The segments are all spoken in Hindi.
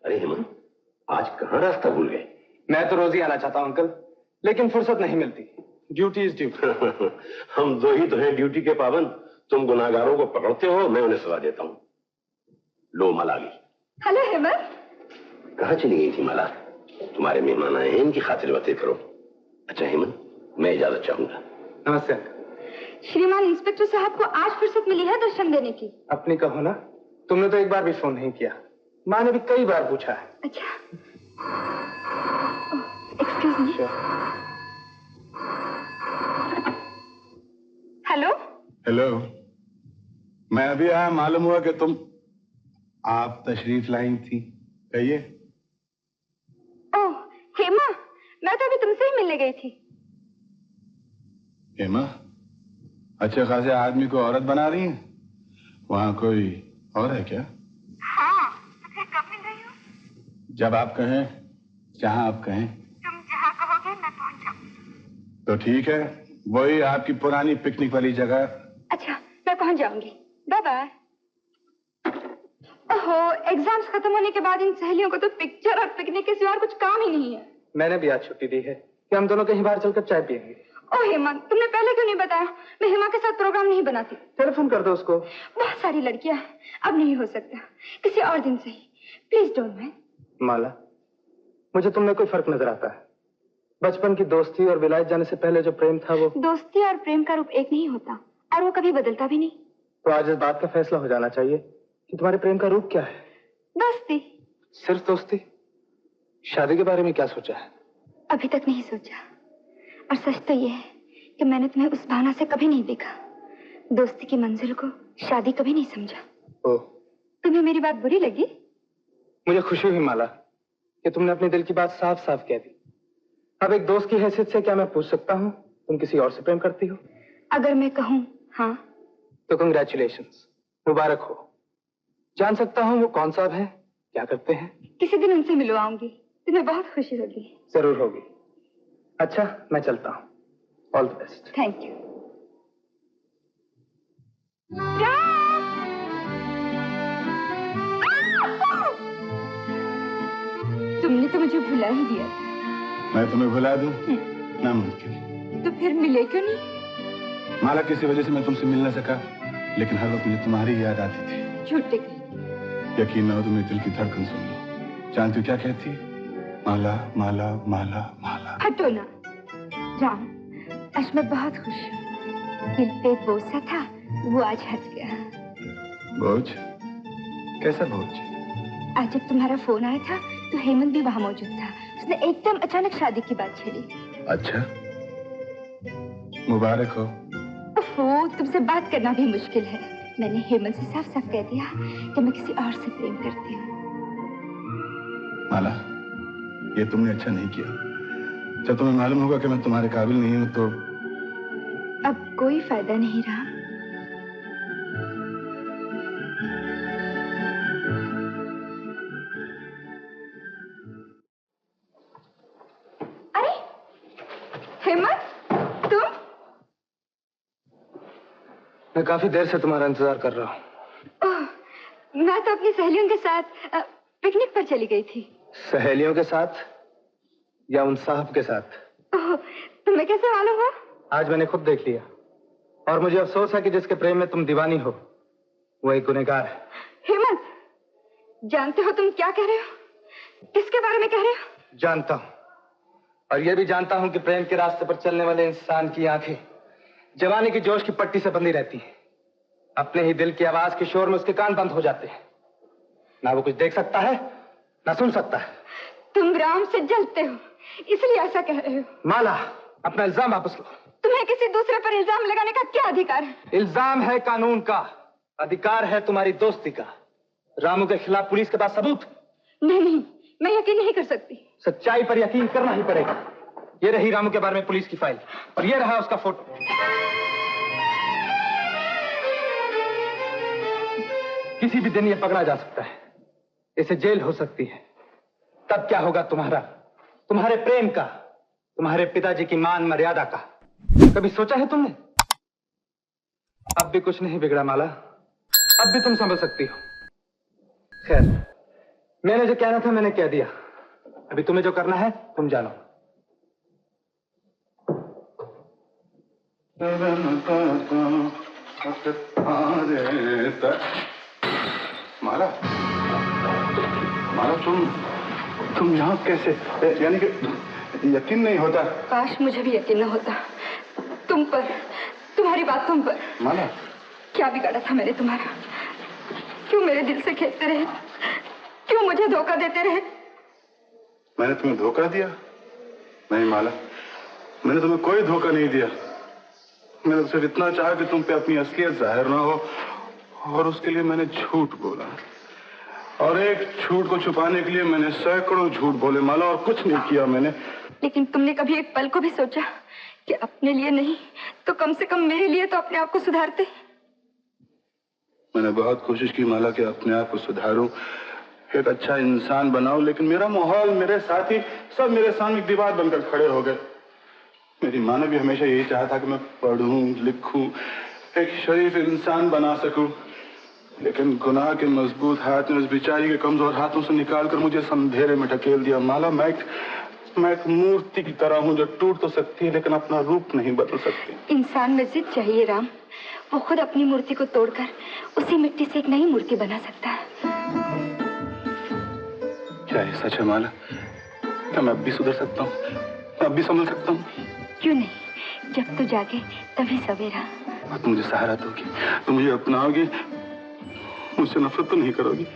अरे हेमंत, आज कहाँ रास्ता भूल गए? मैं तो रोज ही आना चाहता हूँ अंकल, लेकिन फुर्सत नहीं मिलती। Duty is duty. हम दो ही तो हैं ड्यूटी के पाबंद। तुम गुनाहगारों को पकड़ते हो, मैं उन्हें सजा देता हूँ। लो माला आ गई। हेलो हेमंत। कहाँ चली गई थी माला? तुम्हारे मेहमान आए हैं, इनकी खातिर बातें करो। अच्छा हेमंत, मैं इजाजत चाहूंगा। नमस्ते अंकल। श्रीमान इंस्पेक्टर साहब को आज फुर्सत मिली है दर्शन देने की। अपनी कहो ना, तुमने तो एक बार भी फोन नहीं किया। माँ ने भी कई बार पूछा है। अच्छा, एक्सक्यूज मी। हेलो हेलो, मैं अभी आया, मालूम हुआ कि आप तशरीफ लाई थी। कहिए। ओह हेमा, मैं तो अभी तुमसे ही मिलने गई थी। हेमा, अच्छे खासे आदमी को औरत बना रही है। वहां कोई और है क्या? हाँ, तो फिर कब मिल रही हो? जब आप कहें, जहां आप कहें। तुम जहाँ कहोगे मैं पहुंच जाऊंगी। तो ठीक है, वही आपकी पुरानी पिकनिक वाली जगह। अच्छा, मैं पहुंच जाऊंगी। Bye bye. ओहो, एग्जाम्स खत्म होने के बाद इन सहेलियों को तो पिक्चर और पिकनिक के सिवा कुछ काम ही नहीं है। मैंने भी आज छुट्टी दी है कि हम दोनों कहीं बाहर चलकर चाय पियेंगे। ओह हेमंत, तुमने पहले क्यों नहीं बताया? मैं हेमा के साथ प्रोग्राम नहीं बनाती। टेलीफोन कर दो उसको। बहुत सारी लड़कियां हैं, अब नहीं हो सकता। किसी और दिन सही, प्लीज डोंट माइंड। माला, मुझे तुम में कोई फर्क नजर आता है? बचपन की दोस्ती और विलायत जाने से पहले जो प्रेम था वो। दोस्ती और प्रेम का रूप एक नहीं होता, और वो कभी बदलता भी नहीं। तो आज इस बात का फैसला हो जाना चाहिए कि तुम्हारे प्रेम का रूप क्या है। दोस्ती। सिर्फ दोस्ती? शादी के बारे में क्या सोचा है? अभी तक नहीं सोचा, और सच तो ये है कि मैंने तुम्हें उस भावना से कभी नहीं देखा। दोस्ती की मंजिल को शादी कभी नहीं समझा। ओह, तुम्हें मेरी बात बुरी लगी? मुझे खुशी हुई माला कि तुमने अपने दिल की बात साफ साफ कह दी। अब एक दोस्त की हैसियत से क्या मैं पूछ सकता हूँ तुम किसी और से प्रेम करती हो? अगर मैं कहूँ हाँ, तो कंग्रेचुलेशंस, मुबारक हो। जान सकता हूँ वो कौन साहब है, क्या करते हैं? किसी दिन उनसे मिलवाऊंगी, तुम्हें बहुत खुशी होगी। जरूर होगी। अच्छा, मैं चलता हूँ। All the best. Thank you. तुमने तो मुझे भुला ही दिया था। मैं तुम्हें भुला दूं? नामुमकिन। तो फिर मिले क्यों नहीं? माला, किसी वजह से मैं तुमसे मिल न सका, लेकिन हर वक्त मुझे तुम्हारी याद आती थी। झूठ कहीं। यकीन न हो तो मेरे दिल की धड़कन सुन लो। जानती हो क्या कहती? माला माला माला माला। हटो ना जान, आज मैं बहुत खुश हूँ। दिल पे एक बोझ सा था, वो आज हट गया। बोझ? कैसा बोझ? आज जब तुम्हारा फोन आया था तो हेमंत भी वहाँ मौजूद था। उसने एकदम अचानक शादी की बात छेड़ी। अच्छा, मुबारक हो। ओहो, तुमसे बात करना भी मुश्किल है। मैंने हेमंत से साफ साफ कह दिया कि मैं किसी और से प्रेम करती हूँ। माला, ये तुमने अच्छा नहीं किया। जब तुम्हें मालूम होगा कि मैं तुम्हारे काबिल नहीं हूँ तो। अब कोई फायदा नहीं रहा। अरे हेमंत, तुम? मैं काफी देर से तुम्हारा इंतजार कर रहा हूँ। ओह, मैं तो अपनी सहेलियों के साथ पिकनिक पर चली गई थी। सहेलियों के साथ या उन साहब के साथ? ओह, तुम्हें कैसे मालूम हुआ? आज मैंने खुद देख लिया, और मुझे अफसोस है कि जिसके प्रेम में तुम दीवानी हो वो एक गुनहगार है। हेमंत, जानते हो तुम क्या कह रहे हो? किसके बारे में कह रहे हो? जानता हूँ, और यह भी जानता हूँ कि प्रेम के रास्ते पर चलने वाले इंसान की आंखें जवानी की जोश की पट्टी से बंधी रहती हैं। अपने ही दिल की आवाज के शोर में उसके कान बंद हो जाते हैं। ना वो कुछ देख सकता है, ना सुन सकता है। तुम राम से जलते हो, इसलिए ऐसा कह रहे हो। माला, अपना इल्जाम वापस लो। तुम्हें किसी दूसरे पर इल्जाम लगाने का क्या अधिकार है? इल्जाम है कानून का, अधिकार है तुम्हारी दोस्ती का। रामू के खिलाफ पुलिस के पास सबूत? नहीं, मैं यकीन नहीं कर सकती। सच्चाई पर यकीन करना ही पड़ेगा। ये रही रामू के बारे में पुलिस की फाइल, और ये रहा उसका फोटो। किसी भी दिन ये पकड़ा जा सकता है, इसे जेल हो सकती है। तब क्या होगा तुम्हारे प्रेम का, तुम्हारे पिताजी की मान मर्यादा का? कभी सोचा है तुमने? अब भी कुछ नहीं बिगड़ा माला, अब भी तुम समझ सकती हो। खैर, मैंने जो कहना था मैंने कह दिया। अभी तुम्हें जो करना है तुम जानो। माला, माला तुम यहाँ कैसे? यानी कि यकीन नहीं होता। काश मुझे भी यकीन न होता तुम पर, तुम्हारी बातों पर। माला, क्या बिगाड़ा था मैंने तुम्हारा? क्यों मेरे दिल से खेलते रहे? क्यों मुझे धोखा देते रहे? मैंने तुम्हें धोखा दिया? नहीं माला, मैंने तुम्हें कोई धोखा नहीं दिया। मैंने सिर्फ इतना चाहा कि तुम पे अपनी असलियत जाहिर ना हो, और उसके लिए मैंने झूठ बोला। और एक झूठ को छुपाने के लिए मैंने सैकड़ों झूठ बोले माला, और कुछ नहीं किया मैंने। लेकिन तुमने कभी एक पल को भी सोचा कि अपने लिए नहीं तो कम से कम मेरे लिए तो अपने आप को सुधारते? मैंने बहुत कोशिश की माला कि अपने आप को सुधारूं, एक अच्छा इंसान बनाऊं, लेकिन मेरा माहौल, मेरे साथी सब मेरे सामने एक दीवार बनकर खड़े हो गए। मेरी माँ ने भी हमेशा यही चाहा था कि मैं पढ़ूं, लिखूं, एक शरीफ इंसान बना सकूं, लेकिन गुनाह के मजबूत हाथ ने उस बेचारी के कमजोर हाथों से निकालकर मुझे इस अंधेरे में ढकेल दिया। माला, मैं एक मूर्ति की तरह हूं जो टूट तो सकती है लेकिन अपना रूप नहीं बदल सकती। इंसान में जिद चाहिए राम, वो खुद अपनी मूर्ति को तोड़कर उसी मिट्टी से एक नई मूर्ति बना सकता है। क्या ये सच है माला? क्या मैं अब भी सुधर सकता हूँ? मैं अब भी संभल सकता हूँ? क्यों नहीं, जब तू जागे तभी सवेरा। और तुम मुझे सहारा दोगी, तुम मुझे अपनाओगी, मुझसे नफरत तो नहीं करोगी?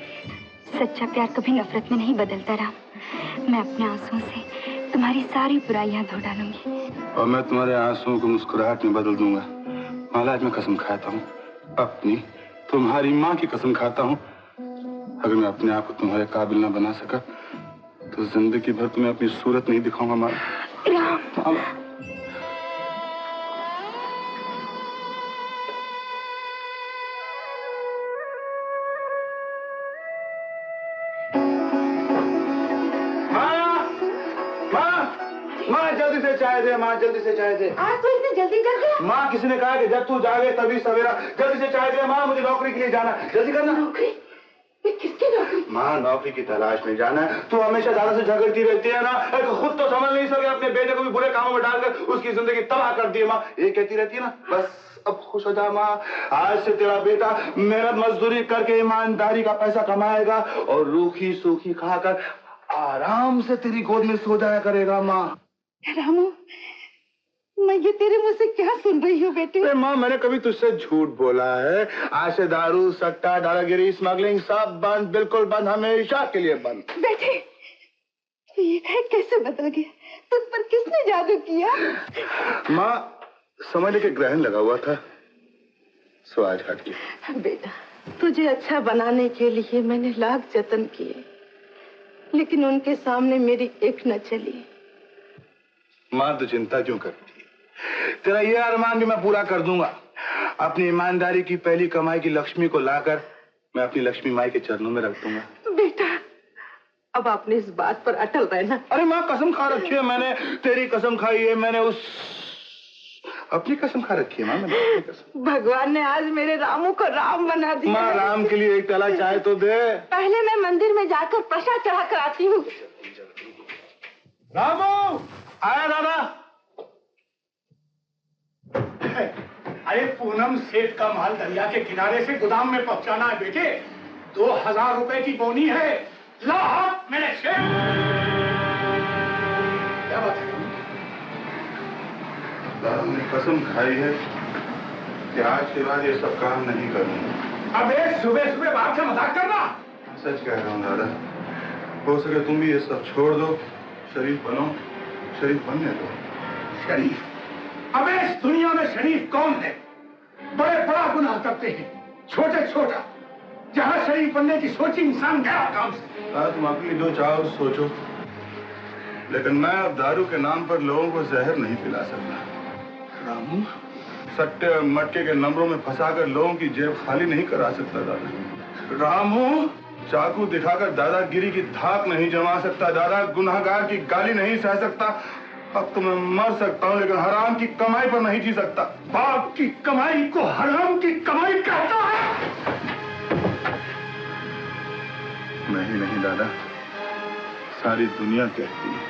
सच्चा प्यार कभी नफरत में नहीं बदलता राम। मैं अपने आंसुओं से तुम्हारी सारी बुराइयां धो डालूंगी। और मैं तुम्हारे आंसुओं को मुस्कुराहट में बदल दूंगा। माला, आज मैं कसम खाता हूँ, अपनी तुम्हारी माँ की कसम खाता हूँ, अगर मैं अपने आप को तुम्हारे काबिल ना बना सका तो जिंदगी भर तुम्हें अपनी सूरत नहीं दिखाऊंगा माला। राम, माला। माँ जल्दी से चाय दे, माँ जल्दी से चाय दे। आज तो इतने जल्दी कर दिया? माँ किसी ने कहा कि जब तू जागे तभी सवेरा। जल्दी से चाय दे माँ, मुझे नौकरी के लिए जाना है, जल्दी करना। नौकरी? किसकी नौकरी? माँ, नौकरी की तलाश में जाना है। तू हमेशा दादा से झगड़ती रहती है ना, खुद तो समझ नहीं सके, अपने बेटे को भी बुरे कामों में डालकर उसकी जिंदगी तबाह कर दी है। माँ ये कहती रहती है ना, बस अब खुश हो जा माँ, आज से तेरा बेटा मेहनत मजदूरी करके ईमानदारी का पैसा कमाएगा और रूखी सूखी खाकर आराम से तेरी गोद में सो जाया करेगा। माँ रामू, मैं ये तेरे मुंह से क्या सुन रही हूँ बेटे? अरे माँ, मैंने कभी तुझसे झूठ बोला है? आज से दारू, सट्टा, दादागिरी, स्मगलिंग सब बंद, बिल्कुल बंद, हमेशा के लिए बंद। बेटे, ये कैसे बदल गया? तुझ पर किसने जादू किया? माँ, समझ के ग्रहण लगा हुआ था, सो आज हट गया। बेटा, तुझे अच्छा बनाने के लिए मैंने लाख जतन किए, लेकिन उनके सामने मेरी एक न चली। माँ, तो चिंता क्यों करती है? तेरा ये अरमान भी मैं पूरा कर दूंगा। अपनी ईमानदारी की पहली कमाई की लक्ष्मी को लाकर मैं अपनी लक्ष्मी माई के चरणों में रख दूंगा। बेटा, अब आपने इस बात पर अटल रहना। अरे माँ, कसम खा रखी है मैंने, तेरी कसम खाई है मैंने, उस अपनी कसम खा रखी है माँ मैंने, अपनी कसम। भगवान ने आज मेरे रामू को राम बना दिया। माँ, राम के लिए एक प्याला चाय तो दे। पहले मैं मंदिर में जाकर प्रसाद चढ़ा कर आती हूँ। रामू, आया दादा। अरे पूनम सेठ का माल दरिया के किनारे से गोदाम में पहुंचाना है बेटे। 2000 रुपए की बोनी है। ला हाथ मेरे शेर। क्या बात है? दादा ने कसम खाई है कि आज के बाद ये सब काम नहीं करूंगा। अबे सुबह सुबह बाहर से मजाक करना। सच कह रहा हूँ दादा, हो सके तुम भी ये सब छोड़ दो, शरीफ बनो, शरीफ बनने दो। शरीफ? अबे इस दुनिया में शरीफ कौन है? बड़े बड़ा गुनाह करते हैं, छोटे छोटा। जहां शरीफ बनने की सोची इंसान गया काम से। तुम अपनी जो चाहो सोचो, लेकिन मैं अब दारू के नाम पर लोगों को जहर नहीं पिला सकता। रामू, सट्टे और मटके के नंबरों में फंसाकर लोगों की जेब खाली नहीं करा सकता दादा। रामू, चाकू दिखाकर दादागिरी की धाक नहीं जमा सकता दादा, गुनहगार की गाली नहीं सह सकता। अब तो मैं मर सकता हूँ, लेकिन हराम की कमाई पर नहीं जी सकता। बाप की कमाई को हराम की कमाई कहता है। नहीं नहीं दादा, सारी दुनिया कहती है।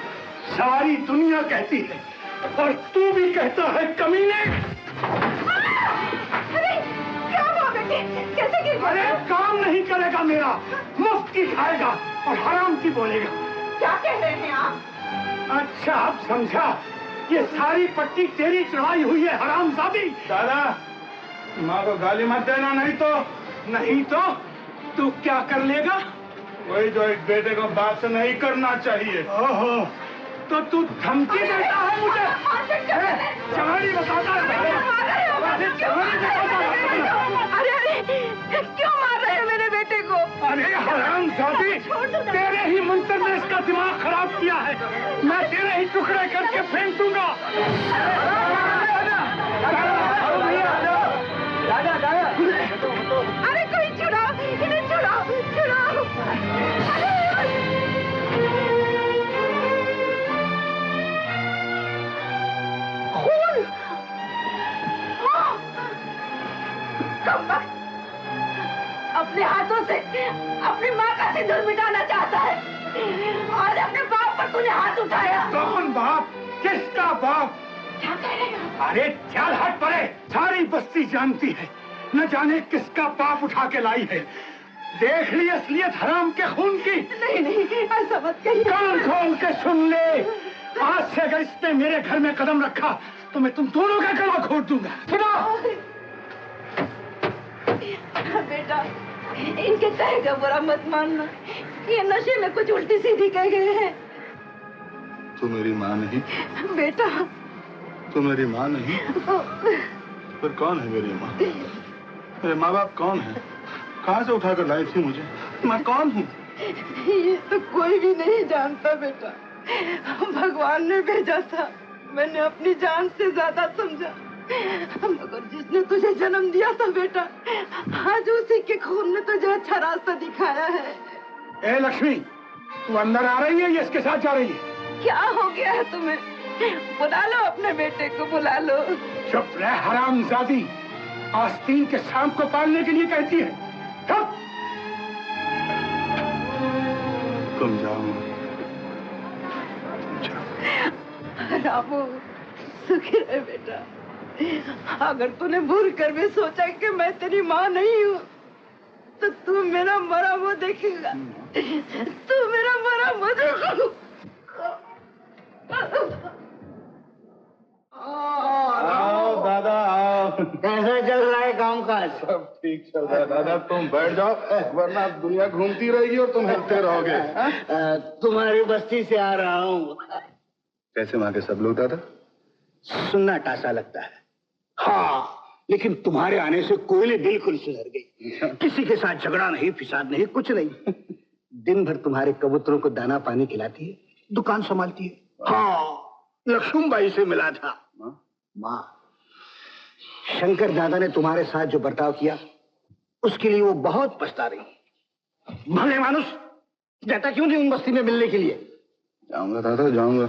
सारी दुनिया कहती है और तू भी कहता है कमीने। अरे क्या हुआ बेटे, कैसे गिर गया? अरे काम नहीं करेगा मेरा, मुफ्त की खाएगा और हराम की बोलेगा। क्या कह रहे हैं आप? अच्छा अब समझा, ये सारी पट्टी तेरी चढ़ाई हुई है हरामजादी। दादा, माँ को गाली मत देना, नहीं तो तू क्या कर लेगा? वही जो एक बेटे को बाप से नहीं करना चाहिए। ओहो, तो तू धमकी देता है मुझे? कहानी बताता है। अरे क्यों मार रहे हैं मेरे बेटे को? अरे हरामजादी, तेरे ही मंत्र ने इसका दिमाग खराब किया है। मैं तेरे ही टुकड़े करके फेंक दूंगा। अरे कोई छुड़ाओ, इन्हें छुड़ाओ, छुड़ाओ। खून! अपने हाथों से अपनी माँ का सिंदूर मिटाना चाहता है और अपने बाप पर तूने हाथ उठाया। कौन बाप? किसका बाप? क्या कह रहे हो? अरे चल हट परे, सारी बस्ती जानती है, न जाने किसका बाप उठा के लाई है। देख ली असलियत हराम के खून की। नहीं नहीं, ऐसा मत कहिए। कान खोल के सुन ले, आज से अगर इसने मेरे घर में कदम रखा तो मैं तुम दोनों का गला घोट दूंगा। सुनो बेटा, इनके कहे का बुरा मत मानना, ये नशे में कुछ उल्टी सीधी कह गए हैं। तू मेरी माँ नहीं? बेटा, तू मेरी माँ नहीं? फिर कौन है मेरी माँ? मेरे माँ बाप कौन है? कहाँ से उठाकर लाई थी मुझे? मैं कौन हूँ? ये तो कोई भी नहीं जानता बेटा, भगवान ने भेजा था। मैंने अपनी जान से ज्यादा समझा, मगर जिसने तुझे जन्म दिया था बेटा, आज उसी के खून ने तुझे अच्छा रास्ता दिखाया है। ए लक्ष्मी, तू अंदर आ रही है या इसके साथ जा रही है? क्या हो गया है तुम्हें? बुला लो अपने बेटे को, बुला लो। चुप रह हरामजादी, आस्तीन के सांप को पालने के लिए कहती है। चुप। तुम जाओ। रामू, सुखी रहे बेटा। अगर तूने भूल कर भी सोचा कि मैं तेरी माँ नहीं हूँ, तो तू मेरा मरा मुँह देखेगा। तू मेरा मरा मुँह देखेगा। आओ दादा, आओ। कैसा चल रहा है कामकाज? सब ठीक चल रहा है दादा, तुम बैठ जाओ, वरना दुनिया घूमती रहेगी और तुम हिलते रहोगे। तुम्हारी बस्ती से आ रहा हूँ। कैसे वहाँ के सब लोग दादा? सन्नाटा सा लगता है। हाँ, लेकिन तुम्हारे आने से कोयले बिल्कुल सुधर गई। किसी के साथ झगड़ा नहीं, फिसाद नहीं, कुछ नहीं। दिन भर तुम्हारे कबूतरों को दाना पानी खिलाती है, दुकान संभालती है। हाँ, लक्ष्मीबाई से मिला था। माँ, शंकर दादा ने तुम्हारे साथ जो बर्ताव किया, उसके लिए वो बहुत पछता रही। भले मानुस, जाता क्यों नहीं उन बस्ती में मिलने के लिए? जाऊंगा दादा, जाऊंगा।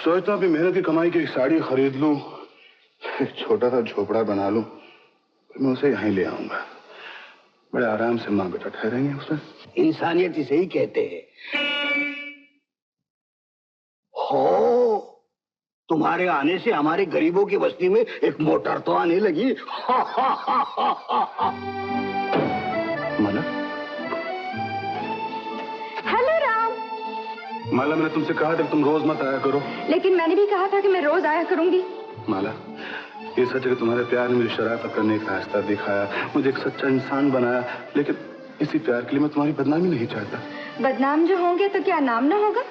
सोचता हूँ मेहनत की कमाई की एक साड़ी खरीद लूं, एक छोटा सा झोपड़ा बना लूं, फिर मैं उसे यहीं ले आऊंगा। बड़े आराम से माँ बेटा ठहरेंगे उसमें। इंसानियत इसे ही कहते हैं। हो, तुम्हारे आने से हमारे गरीबों की बस्ती में एक मोटर तो आने लगी। माला, हेलो राम। माला, मैंने तुमसे कहा था कि तुम रोज मत आया करो। लेकिन मैंने भी कहा था कि मैं रोज आया करूंगी। माला, ये सच है कि तुम्हारे प्यार ने मुझे शराफत करने का रास्ता दिखाया, मुझे एक सच्चा इंसान बनाया, लेकिन इसी प्यार के लिए मैं तुम्हारी बदनामी नहीं चाहता। बदनाम जो होंगे तो क्या नाम ना होगा?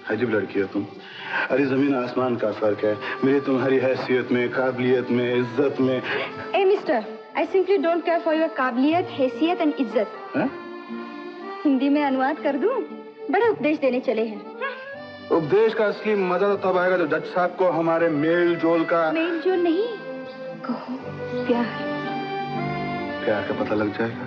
अजीब लड़की हो तुम। अरे जमीन आसमान का फर्क है मेरी तुम्हारी हैसियत में, काबिलियत में, इज्जत में। ए mister, I simply don't care for your काबिलियत, हैसियत एंड इज्जत। हिंदी में अनुवाद कर दूं? बड़े उपदेश देने चले हैं। उपदेश का असली मजा तो तब आएगा जब जज साहब को हमारे मेल जोल का नहीं, कहो प्यार का पता लग जाएगा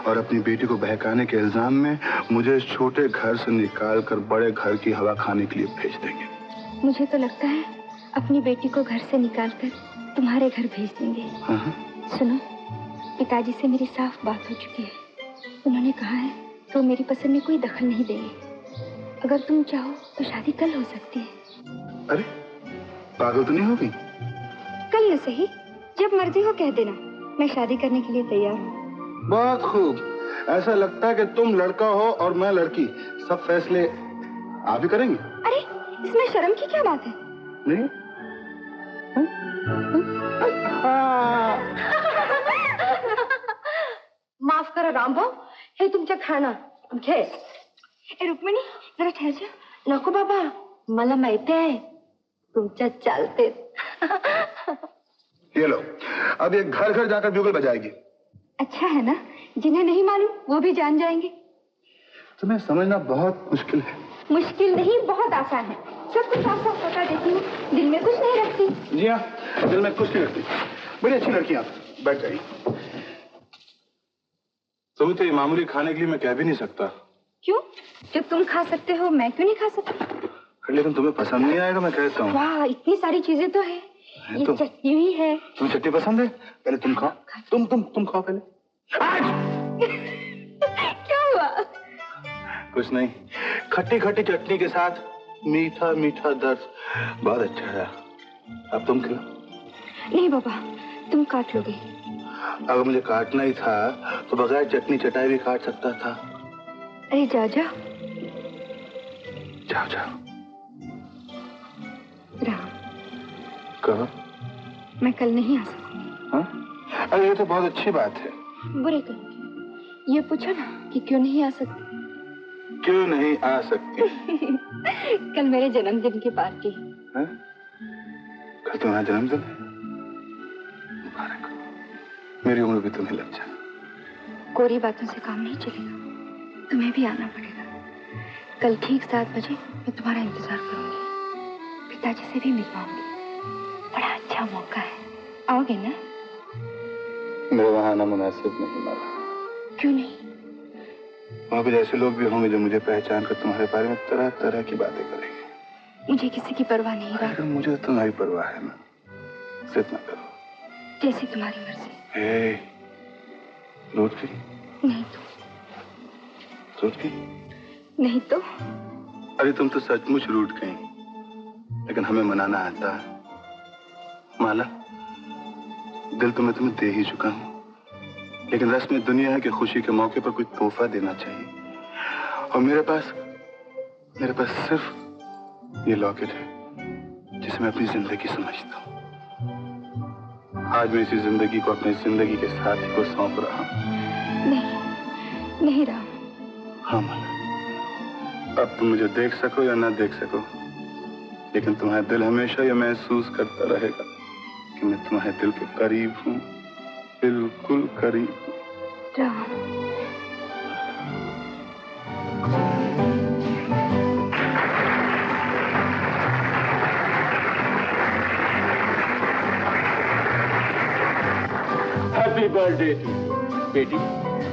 और अपनी बेटी को बहकाने के इल्जाम में मुझे इस छोटे घर से निकाल कर बड़े घर की हवा खाने के लिए भेज देंगे। मुझे तो लगता है अपनी बेटी को घर से निकालकर तुम्हारे घर भेज देंगे। हाँ। सुनो, पिताजी से मेरी साफ बात हो चुकी है। उन्होंने कहा है तो मेरी पसंद में कोई दखल नहीं देंगे। अगर तुम चाहो तो शादी कल हो सकती है। अरे पागल तो नहीं होगी? कल न सही, जब मर्जी हो कह देना, मैं शादी करने के लिए तैयार हूँ। बहुत खूब। ऐसा लगता है कि तुम लड़का हो और मैं लड़की, सब फैसले आप ही करेंगे। अरे इसमें शर्म की क्या बात है? नहीं? माफ करा रामभाऊ, हे तुमच्या खाना घे. ए रुक्मिणी जरा ठहर जा. नको बाबा, मला माहिती आहे तुमच्या चालते. ये लो, अब ये घर घर जाकर ब्यूगल बजाएगी. अच्छा है ना, जिन्हें नहीं मालूम वो भी जान जाएंगे. तुम्हें समझना बहुत मुश्किल है. मुश्किल नहीं, बहुत आसान है. सब कुछ साफ साफ पता देती हूँ, दिल में कुछ नहीं रखती. जी हाँ, दिल में कुछ नहीं रखती. बड़ी अच्छी लड़की आप. बैठ जाइए. तुम्हें तो ये मामूली खाने के लिए मैं कह भी नहीं सकता. क्यों? जब तुम खा सकते हो मैं क्यों नहीं खा सकती? लेकिन तुम्हें पसंद नहीं आएगा मैं कहता हूँ. वाह, इतनी सारी चीजें तो है. ये तो चटनी भी है. तुम्हें चटनी पसंद है? पहले तुम खाओ. तुम खाओ पहले. क्या हुआ? कुछ नहीं. खट्टी खट्टी चटनी के साथ मीठा मीठा दर्द बहुत अच्छा है. अब तुम खिलाओ. नहीं बाबा, तुम काट लोगे. अगर मुझे काटना ही था तो बगैर चटनी चटाई भी काट सकता था. अरे जा जा. जाओ जाओ. राम, कहो. मैं कल नहीं आ सकूंगी. हाँ? अरे ये तो बहुत अच्छी बात है. बुरे करूंगी. ये पूछो ना कि क्यों नहीं आ सकती. क्यों नहीं आ सकती? कल मेरे जन्मदिन की पार्टी. हाँ? कल तुम्हारा जन्मदिन है? मुबारक. मेरी उम्र भी तुम्हें लग जाए. कोरी बातों से काम नहीं चलेगा, तुम्हें भी आना पड़ेगा. कल ठीक 7 बजे मैं तुम्हारा इंतजार करूंगी. पिताजी से भी मिलवाऊंगी. बड़ा अच्छा मौका है. आओगे ना? मेरा वहां आना मुनासिब नहीं मारा. क्यों नहीं? वहां कुछ ऐसे लोग भी होंगे जो मुझे पहचान कर तुम्हारे बारे में तरह तरह की बातें करेंगे. मुझे किसी की परवाह नहीं रहा. लेकिन मुझे तुम्हारी परवाह है ना. जिद ना करो. जैसी तुम्हारी मर्जी. रोज की? नहीं तो. रोज की? नहीं तो. अरे तुम तो सचमुच रूठ गई. लेकिन हमें मनाना आता है. माला, दिल तो मैं तुम्हें दे ही चुका हूं. लेकिन रस्म दुनिया है कि खुशी के मौके पर कोई तोहफा देना चाहिए. और मेरे पास सिर्फ ये लॉकेट है जिसे मैं अपनी जिंदगी समझता हूँ. आज मैं इसी जिंदगी को अपनी जिंदगी के साथी को सौंप रहा हूँ. नहीं राम. हाँ माला, अब तुम मुझे देख सको या ना देख सको, लेकिन तुम्हारा दिल हमेशा ये महसूस करता रहेगा कि मैं तुम्हारे दिल के करीब हूँ. बिल्कुल करीब. राम, हैप्पी बर्थडे टू बेटी.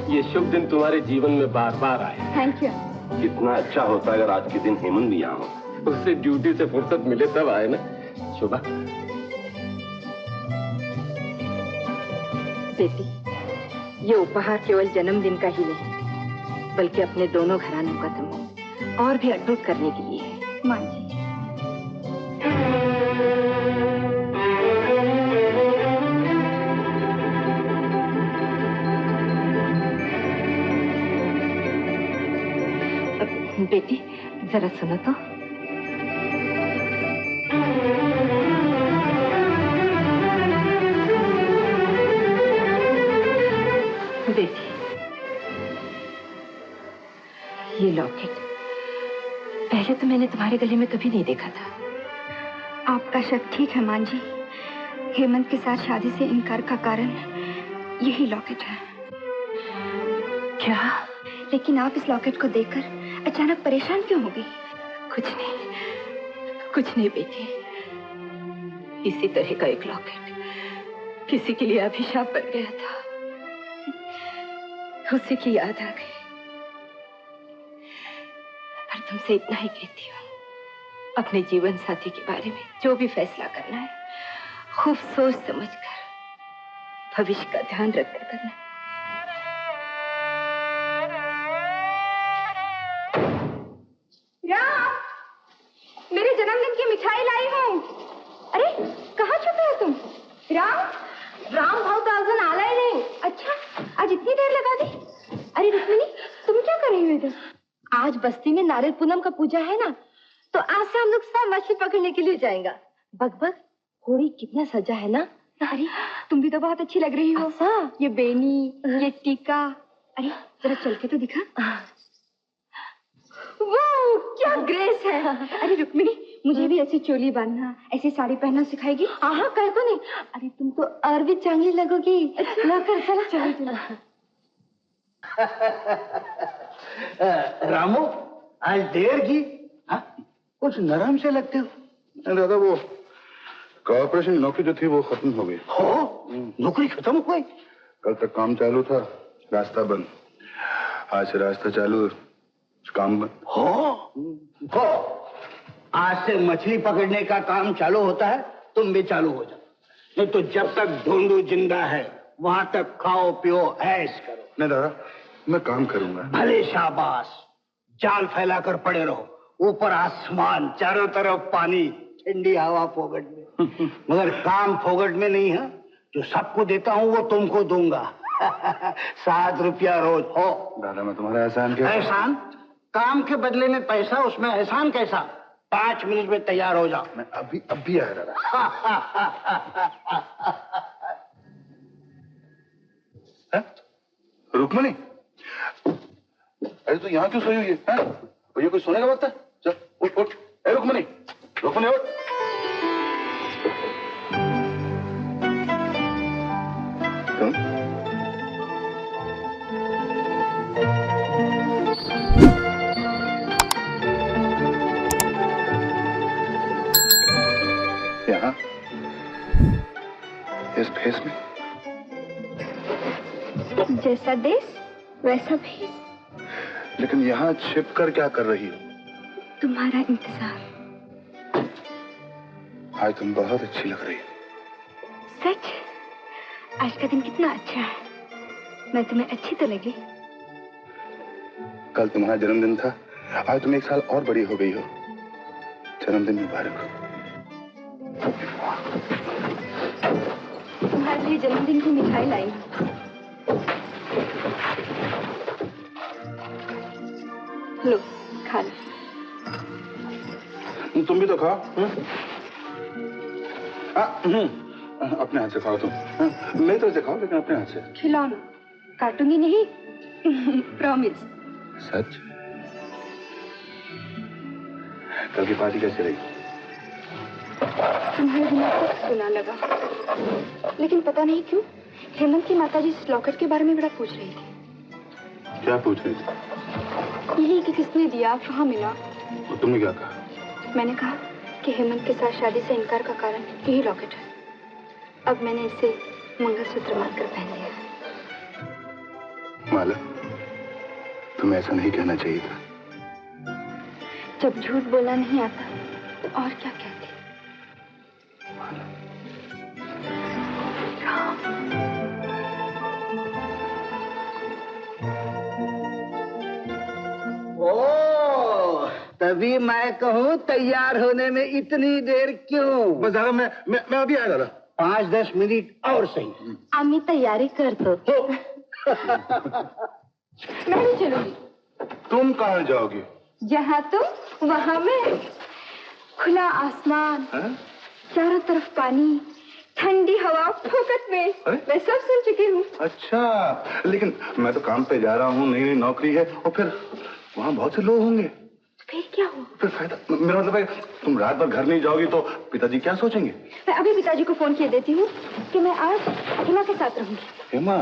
ये शुभ दिन तुम्हारे जीवन में बार बार आए. Thank you. कितना अच्छा होता अगर आज के दिन हेमंत भी यहाँ हो. उससे ड्यूटी से फुर्सत मिले तब आए ना. शुभा. बेटी, ये उपहार केवल जन्मदिन का ही नहीं, बल्कि अपने दोनों घरानों का संबंध और भी अटूट करने के लिए है. माँ जी. बेटी जरा सुनो तो. बेटी, ये लॉकेट पहले तो मैंने तुम्हारे गले में कभी नहीं देखा था. आपका शक ठीक है मां जी. हेमंत के साथ शादी से इनकार का कारण यही लॉकेट है. क्या? लेकिन आप इस लॉकेट को देखकर अचानक परेशान क्यों हो गई? कुछ नहीं बेटी. इसी तरह का एक लॉकेट किसी के लिए अभिशाप बन गया था. उसी की याद आ गई. पर तुमसे इतना ही कहती हूँ, अपने जीवन साथी के बारे में जो भी फैसला करना है खूब सोच समझकर, भविष्य का ध्यान रखकर करना. मिठाई लाई हूँ। अरे कहाँ छुपे हो तुम? राम भाव तो आज आला ही नहीं। अच्छा, आज इतनी देर लगा दी? अरे रुक्मिणी, तुम क्या कर रही हो इधर? आज बस्ती में नारियल पूनम का पूजा है ना, तो आज से हम लोग सब मछली पकड़ने के लिए जाएंगे। बग होड़ी कितना सजा है ना। अरे तुम भी तो बहुत अच्छी लग रही हो। ये बेनी, ये टीका, अरे जरा चल के तो दिखा। वाह, क्या ग्रेस है। अरे रुक्मिणी, मुझे भी ऐसी चोली बांधना, ऐसी साड़ी पहनना सिखाएगी? हाँ, कह तो नहीं। अरे तुम तो और भी चांगली लगोगी। ला कर चला, चलो। रामू, आज देर की? हाँ, कुछ नरम से लगते हो। दादा, वो कॉर्पोरेशन नौकरी जो थी वो खत्म हो गई। हो? नौकरी खत्म हो गई? कल तक काम चालू था, रास्ता बंद। आज से रास्ता चालू, काम बंद। हो। आज से मछली पकड़ने का काम चालू होता है, तुम भी चालू हो जाओ। नहीं तो जब तक ढूंढू जिंदा है वहां तक खाओ पियो ऐश करो। नहीं दादा, मैं काम करूंगा। भले शाबाश, जाल फैलाकर पड़े रहो, ऊपर आसमान, चारों तरफ पानी, ठंडी हवा फोगट में। मगर काम फोगट में नहीं है, जो सबको देता हूँ वो तुमको दूंगा। 7 रुपया रोज। हो दादा, मैं तुम्हारा एहसान क्या? एहसान? काम के बदले में पैसा, उसमें एहसान कैसा? 5 मिनट में तैयार हो जाओ। मैं अभी आया दादा। रुक्मणी, अरे तू यहाँ क्यों सोई हुई है? ये कोई सोने का वक्त है? चल उठ उठ। ए रुक्मणी, रुक्मणी उठ। तुम यहाँ इस भेष में? जैसा देश वैसा भेष। लेकिन यहाँ छिप कर क्या कर रही हो? तुम्हारा इंतजार। आज तुम बहुत अच्छी लग रही हो। सच? आज का दिन कितना अच्छा है। मैं तुम्हें अच्छी तो लगी? कल तुम्हारा जन्मदिन था, आज तुम 1 साल और बड़ी हो गई हो। जन्मदिन मुबारक हो। तुम्हारे लिए जन्मदिन की मिठाई लाई हूँ। लो, खा लो। तुम भी तो खाओ। अपने हाथ से खाओ तुम। मेरी तरह से खाओ, लेकिन अपने हाथ से। खिलाओ ना, काटूंगी नहीं। प्रॉमिस। सच? कल की पार्टी कैसी रही? तुम्हारे बिना कुछ सुना लगा, लेकिन पता नहीं क्यों हेमंत की माताजी इस लॉकेट के बारे में बड़ा पूछ रही थी। क्या पूछ रही थी? यही कि किसने दिया, कहाँ मिला। तो तुमने क्या कहा? मैंने कहा कि हेमंत के साथ शादी से इनकार का कारण यही लॉकेट है। अब मैंने इसे मंगलसूत्र मानकर पहन लिया। माला, तुम्हें ऐसा नहीं कहना चाहिए था। जब झूठ बोलना नहीं आता तो और क्या कहती। ओ, तभी मैं कहूँ तैयार होने में इतनी देर क्यों? बस दादा, मैं अभी आया दादा। 5-10 मिनट और सही। अम्मी तैयारी कर दो। मैं भी चलूंगी। तुम कहाँ जाओगी? जहाँ तुम वहाँ मैं। खुला आसमान, चारों तरफ पानी, ठंडी हवा, फोकट में। मैं सब सुन चुकी हूँ। अच्छा, लेकिन मैं तो काम पे जा रहा हूँ, नई नौकरी है, और फिर वहाँ बहुत से लोग होंगे। फिर क्या हुआ? फिर फायदा, मेरा मतलब है तुम रात भर घर नहीं जाओगी तो पिताजी क्या सोचेंगे? मैं अभी पिताजी को फोन किए देती हूँ कि मैं आज हेमा के साथ रहूंगी। हेमा?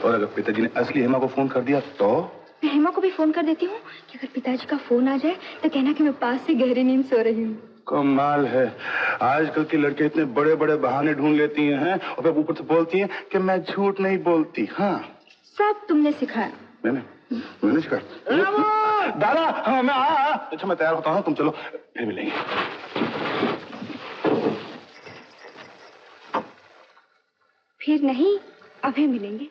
और अगर पिताजी ने असली हेमा को फोन कर दिया तो? मैं हेमा को भी फोन कर देती हूँ कि अगर पिताजी का फोन आ जाए तो कहना कि मैं पास से गहरी नींद सो रही हूँ। कमाल है, आजकल की लड़के इतने बड़े बड़े बहाने ढूंढ लेती हैं और फिर ऊपर से बोलती हैं कि मैं झूठ नहीं बोलती। हाँ, सब तुमने सिखाया। मैंने सिखाया? दादा, हाँ मैं अच्छा मैं तैयार होता हूँ, तुम चलो, फिर मिलेंगे। फिर नहीं, अभी मिलेंगे।